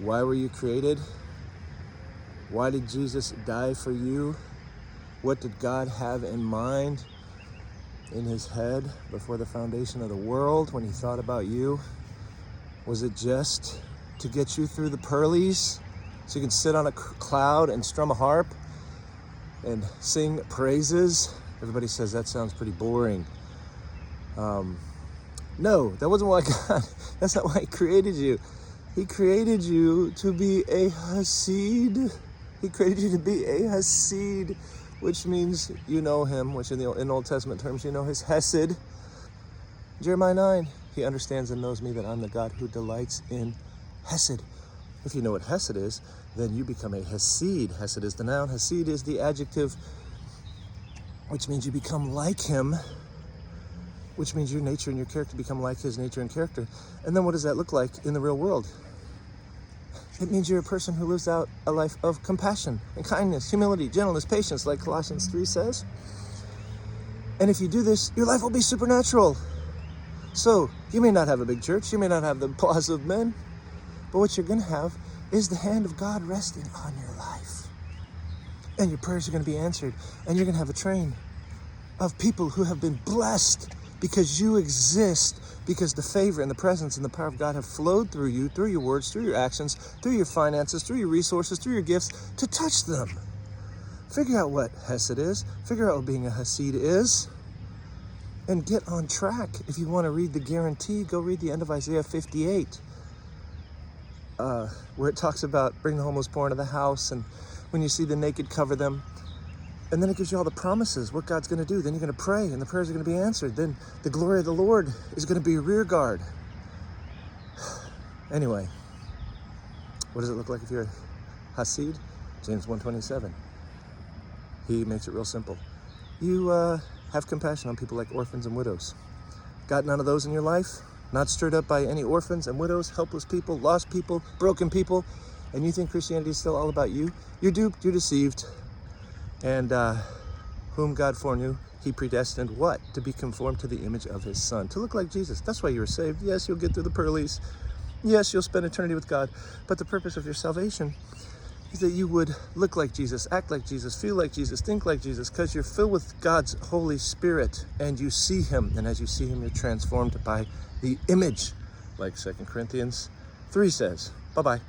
Why were you created? Why did Jesus die for you? What did God have in mind in his head before the foundation of the world when he thought about you? Was it just to get you through the pearlies so you can sit on a cloud and strum a harp and sing praises? Everybody says that sounds pretty boring. No, that wasn't why God, that's not why he created you. He created you to be a Hasid. He created you to be a Hasid, which means you know him, which in Old Testament terms, you know his Hasid. Jeremiah 9, he understands and knows me that I'm the God who delights in Hesed. If you know what Hesed is, then you become a Hasid. Hesed is the noun, Hasid is the adjective, which means you become like him, which means your nature and your character become like his nature and character. And then what does that look like in the real world? It means you're a person who lives out a life of compassion and kindness, humility, gentleness, patience, like Colossians 3 says. And if you do this, your life will be supernatural. So you may not have a big church, you may not have the applause of men, but what you're going to have is the hand of God resting on your life. And your prayers are going to be answered. And you're going to have a train of people who have been blessed because you exist, because the favor and the presence and the power of God have flowed through you, through your words, through your actions, through your finances, through your resources, through your gifts, to touch them. Figure out what Hesed is. Figure out what being a Hasid is. And get on track. If you want to read the guarantee, go read the end of Isaiah 58, where it talks about bring the homeless poor into the house, and when you see the naked, cover them. And then it gives you all the promises, what God's going to do. Then you're going to pray, and the prayers are going to be answered. Then the glory of the Lord is going to be your rear guard. Anyway, what does it look like if you're a Hasid? James 1:27. He makes it real simple. You have compassion on people like orphans and widows. Got none of those in your life? Not stirred up by any orphans and widows, helpless people, lost people, broken people, and you think Christianity is still all about you? You're duped, you're deceived. And whom God foreknew, he predestined what? To be conformed to the image of his Son, to look like Jesus. That's why you were saved. Yes, you'll get through the pearlies. Yes, you'll spend eternity with God. But the purpose of your salvation is that you would look like Jesus, act like Jesus, feel like Jesus, think like Jesus, because you're filled with God's Holy Spirit and you see him. And as you see him, you're transformed by the image, like 2 Corinthians 3 says. Bye-bye.